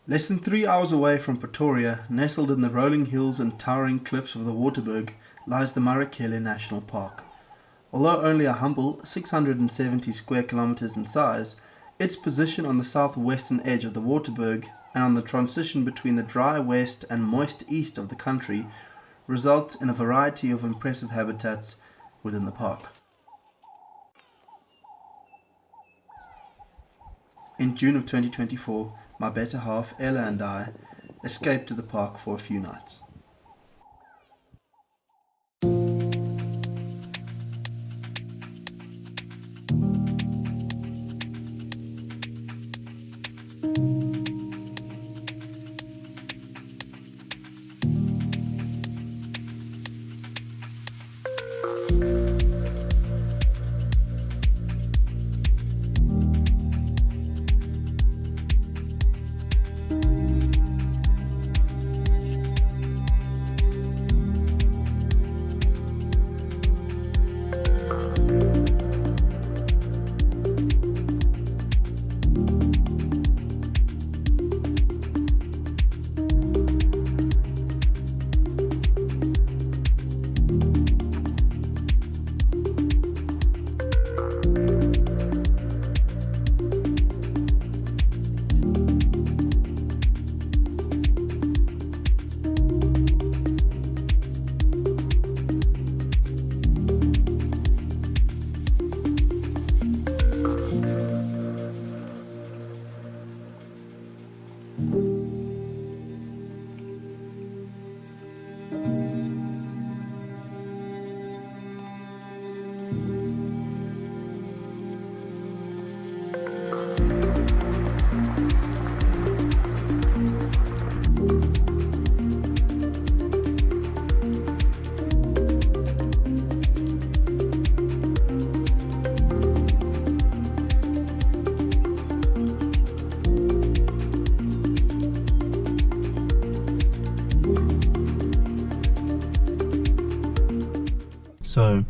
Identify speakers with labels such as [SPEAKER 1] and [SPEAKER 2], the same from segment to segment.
[SPEAKER 1] Less than 3 hours away from Pretoria, nestled in the rolling hills and towering cliffs of the Waterberg, lies the Marakele National Park. Although only a humble 670 square kilometers in size, its position on the southwestern edge of the Waterberg and on the transition between the dry west and moist east of the country results in a variety of impressive habitats within the park. In June of 2024, my better half Ella and I escaped to the park for a few nights. So,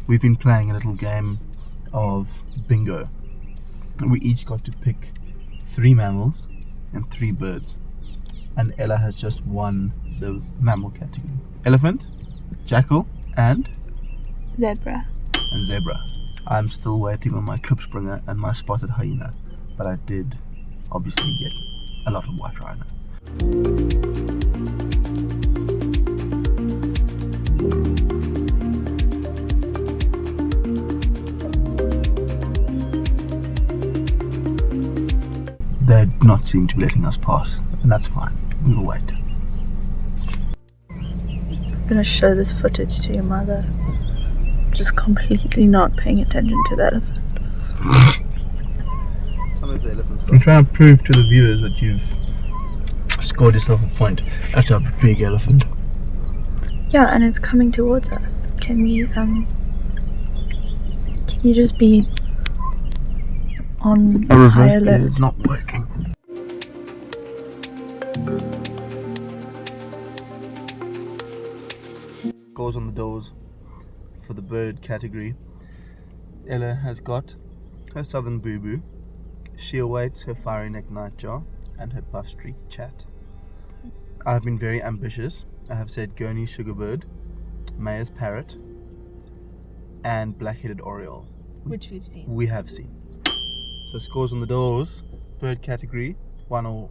[SPEAKER 1] we've been playing a little game of bingo. We each got to pick 3 mammals and 3 birds. And Ella has just won the mammal category. Elephant, jackal, and
[SPEAKER 2] Zebra.
[SPEAKER 1] I'm still waiting on my klipspringer and my spotted hyena, but I did obviously get a lot of white rhino. They do not seem to be letting us pass, and that's fine. We will wait.
[SPEAKER 2] I'm gonna show this footage to your mother. Just completely not paying attention to that elephant.
[SPEAKER 1] I'm trying to prove to the viewers that you've scored yourself a point. That's a big elephant.
[SPEAKER 2] Yeah, and it's coming towards us. Can you just be on high alert?
[SPEAKER 1] It's not working. Goes on the doors for the bird category. Ella has got her southern boo-boo. She awaits her fiery neck nightjar and her buff streak chat. I have been very ambitious. I have said Gurney sugarbird, Mayer's parrot, and black-headed oriole.
[SPEAKER 2] Which we've seen.
[SPEAKER 1] We have seen. So scores on the doors, bird category, 1-1.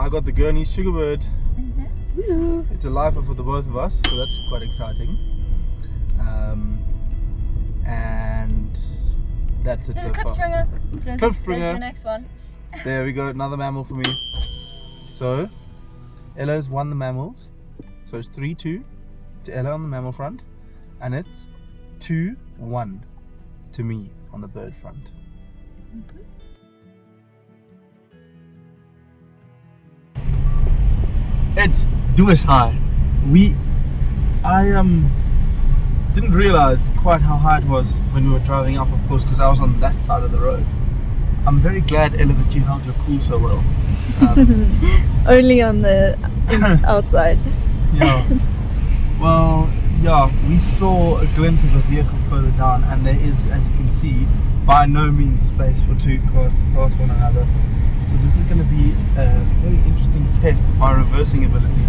[SPEAKER 1] I got the Gurney Sugarbird.
[SPEAKER 2] Woo.
[SPEAKER 1] It's a lifer for the both of us, so that's quite exciting. And that's it so far. Cliffspringer.
[SPEAKER 2] There's the next one.
[SPEAKER 1] There we go, another mammal for me. So, Ella's won the mammals. So it's 3-2 to Ella on the mammal front, and it's 2-1 to me on the bird front. It's Duis High. I didn't realize quite how high it was when we were driving up, of course, because I was on that side of the road. I'm very glad, Ella, that you held your cool so well.
[SPEAKER 2] Only on the outside.
[SPEAKER 1] Yeah. Well, yeah, we saw a glimpse of a vehicle further down, and there is, as you can see, by no means space for two cars to pass one another. So this is going to be a very interesting test of my reversing ability.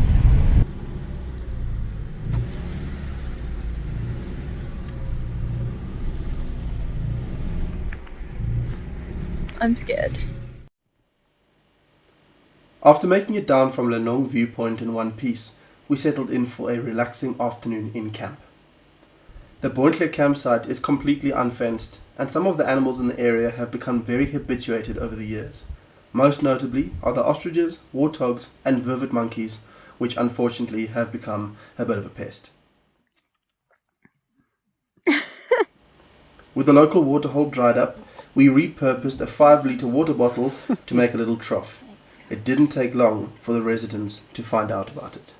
[SPEAKER 2] I'm scared.
[SPEAKER 1] After making it down from Lenong viewpoint in one piece, we settled in for a relaxing afternoon in camp. The Bontle Campsite is completely unfenced, and some of the animals in the area have become very habituated over the years. Most notably are the ostriches, warthogs and vivid monkeys, which unfortunately have become a bit of a pest. With the local waterhole dried up, we repurposed a 5-litre water bottle to make a little trough. It didn't take long for the residents to find out about it.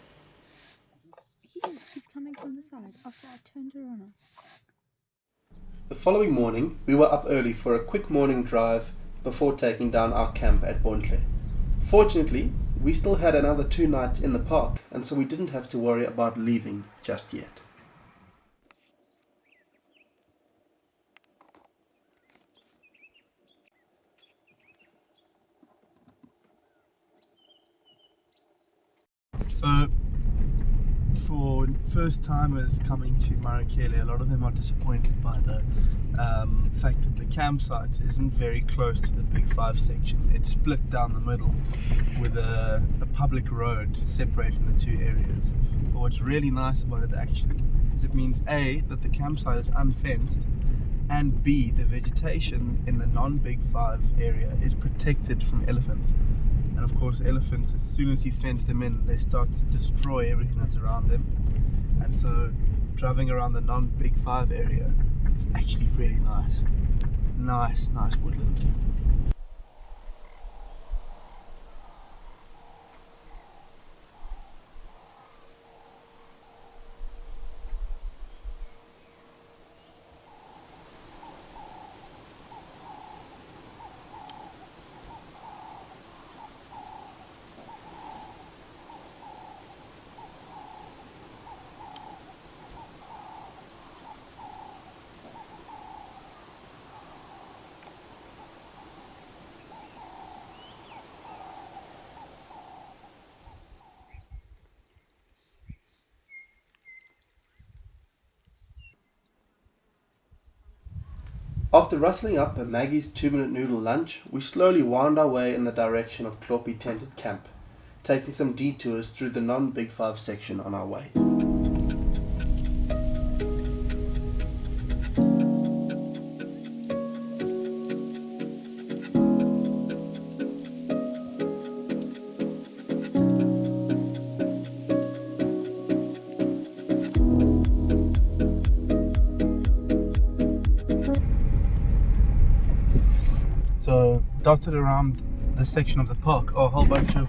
[SPEAKER 2] He's coming from the side after I turned around.
[SPEAKER 1] The following morning, we were up early for a quick morning drive before taking down our camp at Bontle. Fortunately, we still had another 2 nights in the park, and so we didn't have to worry about leaving just yet. So, for first timers coming to Marakele, a lot of them are disappointed by the fact that the campsite isn't very close to the Big 5 section. It's split down the middle with a public road separating the two areas. But what's really nice about it actually is it means A, that the campsite is unfenced, and B, the vegetation in the non-Big 5 area is protected from elephants. And of course elephants, as soon as you fence them in, they start to destroy everything that's around them. And so driving around the non-Big 5 area, it's actually really nice. Nice woodland. After rustling up a Maggie's 2-minute noodle lunch, we slowly wound our way in the direction of Tlopi tented camp, taking some detours through the non-Big 5 section on our way. So, dotted around the section of the park are a whole bunch of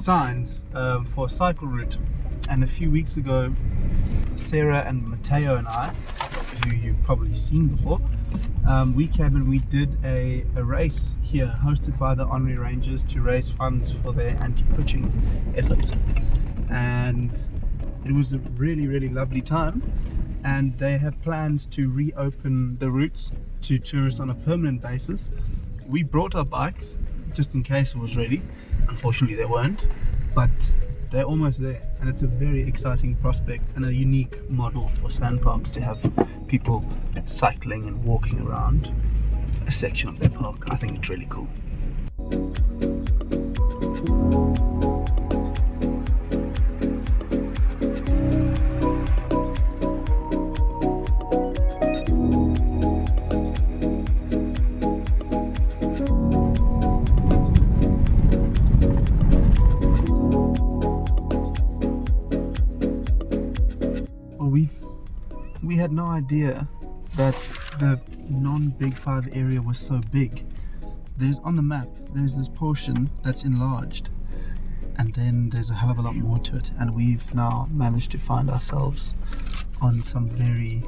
[SPEAKER 1] signs for a cycle route. And a few weeks ago, Sarah and Matteo and I, who you've probably seen before, we came and we did a race here hosted by the Honorary Rangers to raise funds for their anti-poaching efforts. And it was a really lovely time. And they have plans to reopen the routes to tourists on a permanent basis. We brought our bikes just in case it was ready. Unfortunately they weren't, but they're almost there, and it's a very exciting prospect and a unique model for sandparks to have people cycling and walking around a section of their park. I think it's really cool. had no idea that the non-Big Five area was so big. There's on the map, there's this portion that's enlarged, and then there's a hell of a lot more to it, and we've now managed to find ourselves on some very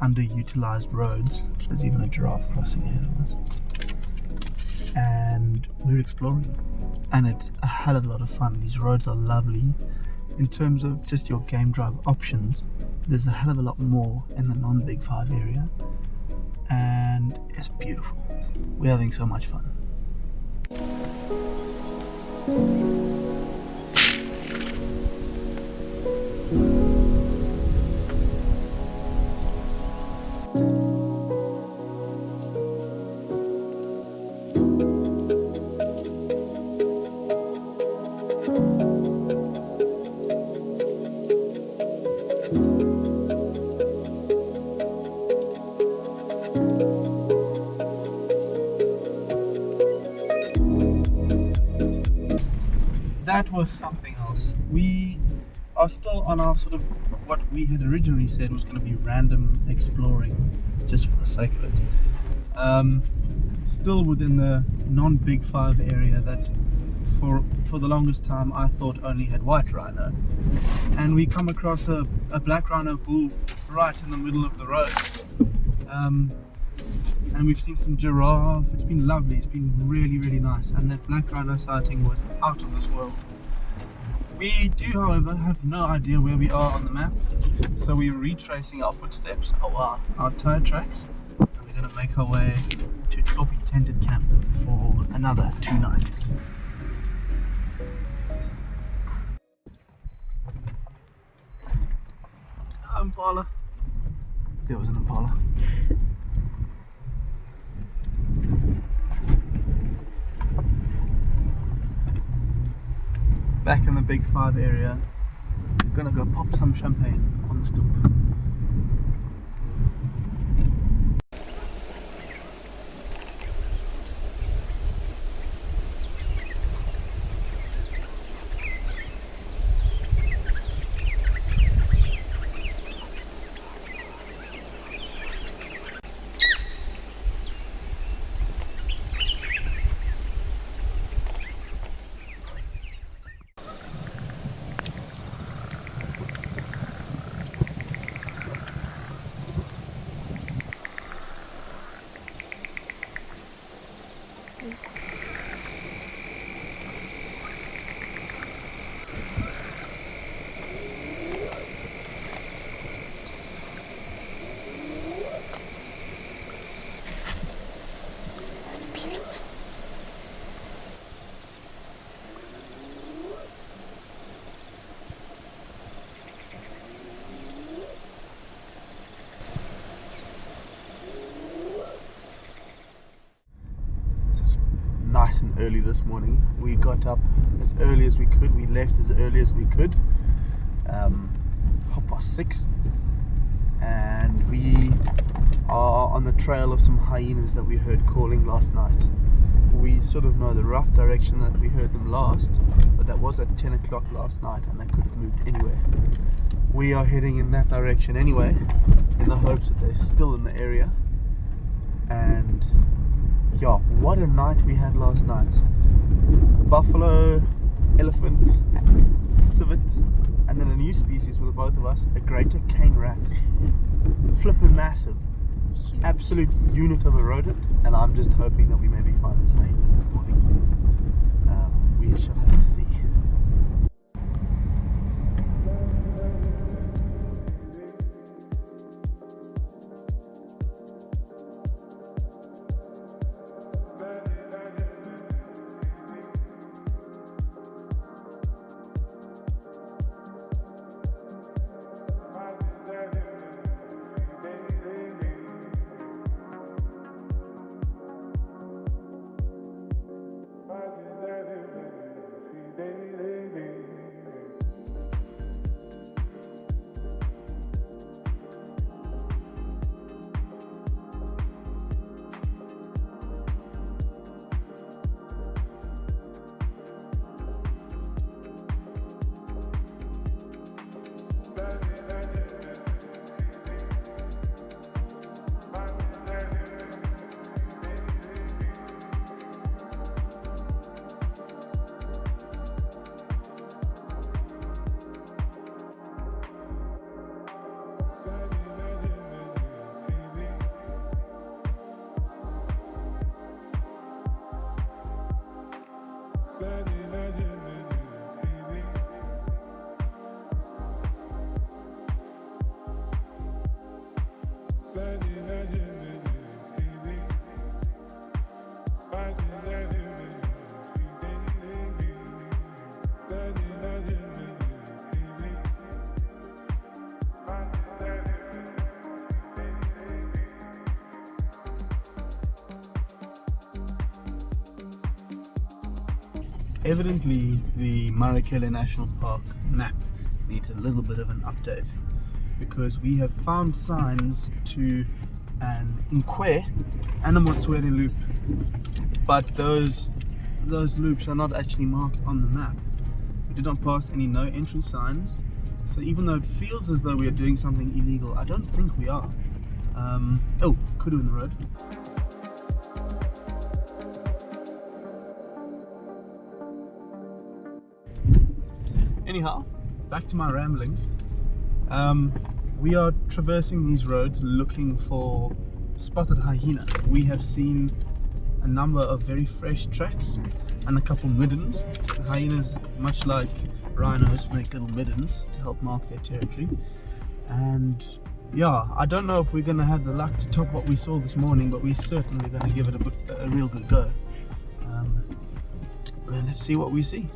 [SPEAKER 1] underutilized roads. There's even a giraffe crossing ahead of us, and we're exploring, and it's a hell of a lot of fun. These roads are lovely. In terms of just your game drive options, there's a hell of a lot more in the non-Big Five area, and it's beautiful. We're having so much fun. That was something else. We are still on our sort of what we had originally said was going to be random exploring, just for the sake of it. Still within the non-Big Five area that for the longest time I thought only had white rhino, and we come across a black rhino bull right in the middle of the road. And we've seen some giraffe. It's been lovely, it's been really, really nice, and that black rhino sighting was out of this world. We do, however, have no idea where we are on the map, so we're retracing our footsteps, our tire tracks, and we're going to make our way to Tlopi Tented Camp for another 2 nights. Impala. There was an impala. Back in the Big Five area, we're gonna go pop some champagne on the stoop. Nice and early this morning. We got up as early as we could, we left as early as we could, 6:30, and we are on the trail of some hyenas that we heard calling last night. We sort of know the rough direction that we heard them last, but that was at 10 o'clock last night and they could have moved anywhere. We are heading in that direction anyway, in the hopes that they're still in the area. And yeah, what a night we had last night. Buffalo, elephant, civet, and then a new species for the both of us, a greater cane rat. Flippin' massive. Absolute unit of a rodent, and I'm just hoping that we maybe find some hyenas this morning. We shall have to see. Evidently, the Marakele National Park map needs a little bit of an update because we have found signs to an Inkwe Animoswere loop, but those loops are not actually marked on the map. We did not pass any no entry signs, so even though it feels as though we are doing something illegal, I don't think we are. Oh, Kudu in the road. Anyhow, back to my ramblings. We are traversing these roads looking for spotted hyena. We have seen a number of very fresh tracks and a couple middens. The hyenas, much like rhinos, make little middens to help mark their territory. And yeah, I don't know if we're going to have the luck to top what we saw this morning, but we're certainly going to give it a real good go. Well, let's see what we see.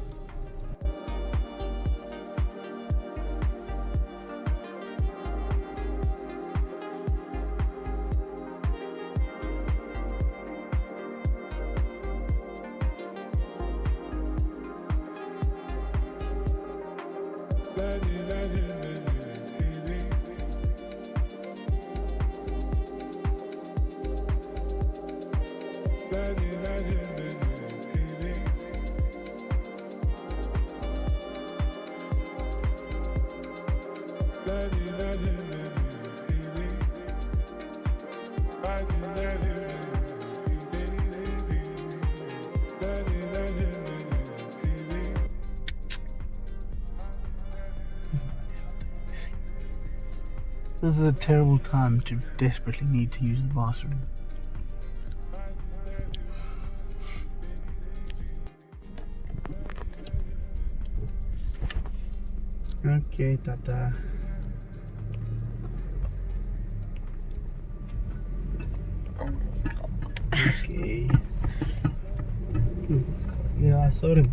[SPEAKER 1] This is a terrible time to desperately need to use the bathroom. Okay, tata. Okay. Yeah, I saw him.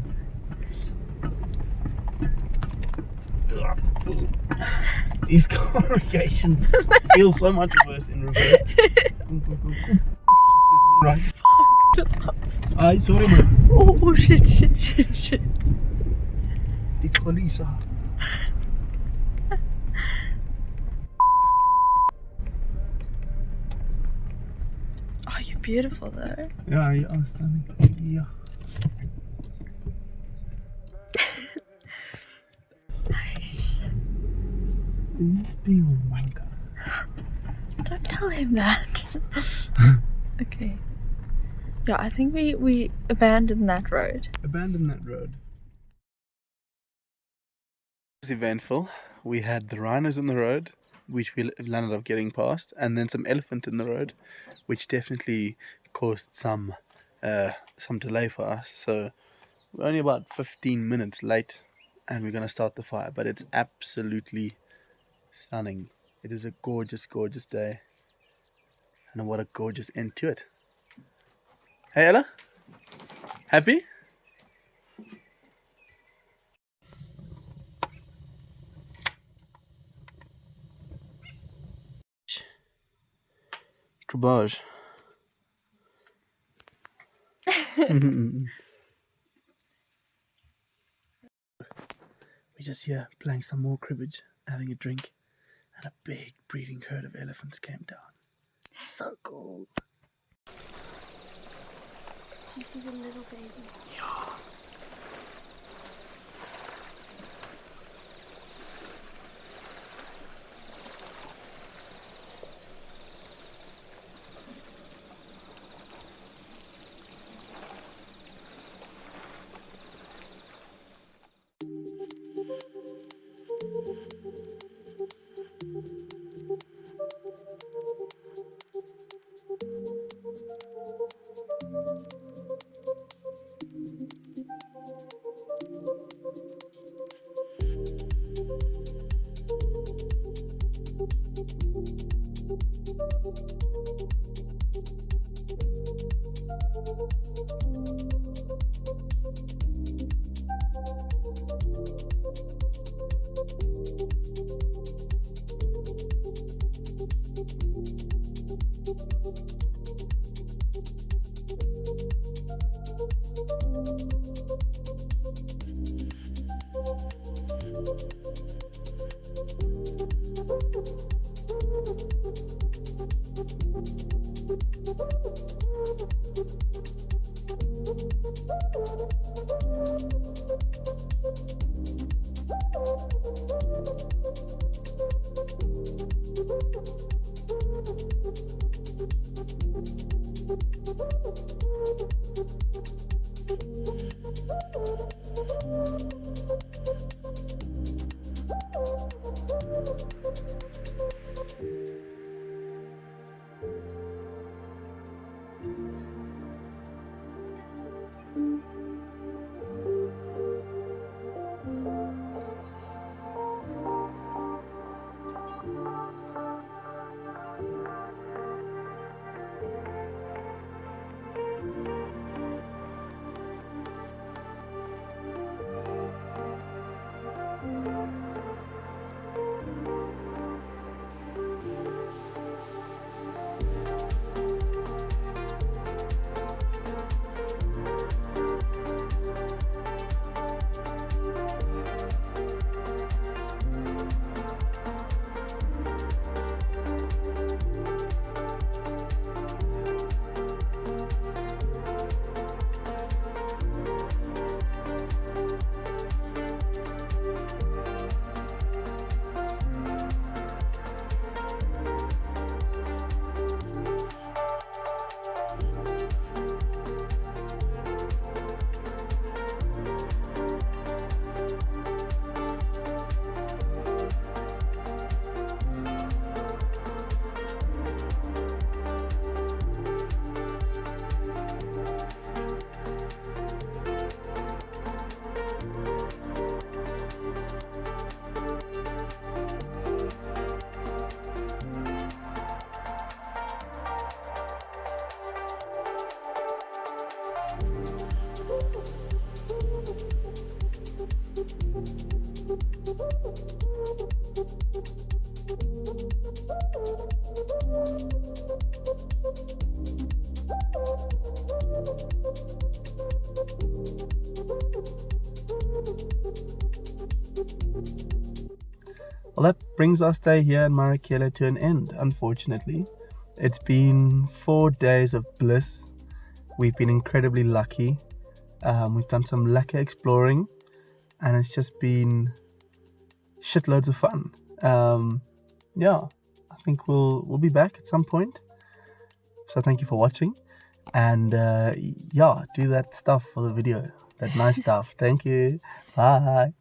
[SPEAKER 1] These congregations feel so much worse in reverse. Right. I saw him.
[SPEAKER 2] Oh shit.
[SPEAKER 1] It's Lisa.
[SPEAKER 2] Oh, you're beautiful though.
[SPEAKER 1] Yeah, you are stunning. Yeah. Please be a wanker.
[SPEAKER 2] Don't tell him that. Okay. Yeah, I think we abandoned that road.
[SPEAKER 1] Abandon that road. It was eventful. We had the rhinos on the road, which we landed up getting past, and then some elephant in the road, which definitely caused some delay for us. So we're only about 15 minutes late, and we're going to start the fire. But it's absolutely stunning. It is a gorgeous, gorgeous day, and what a gorgeous end to it. Hey Ella, happy? Tribage. We're just here playing some more cribbage, having a drink, and a big breeding herd of elephants came down. So cool.
[SPEAKER 3] You see the little baby?
[SPEAKER 1] Yeah. Well, that brings our stay here in Marakele to an end, unfortunately. It's been 4 days of bliss. We've been incredibly lucky. We've done some lekker exploring, and it's just been shitloads of fun. Yeah, I think we'll be back at some point. So thank you for watching, and yeah, do that stuff for the video, that nice stuff. Thank you. Bye.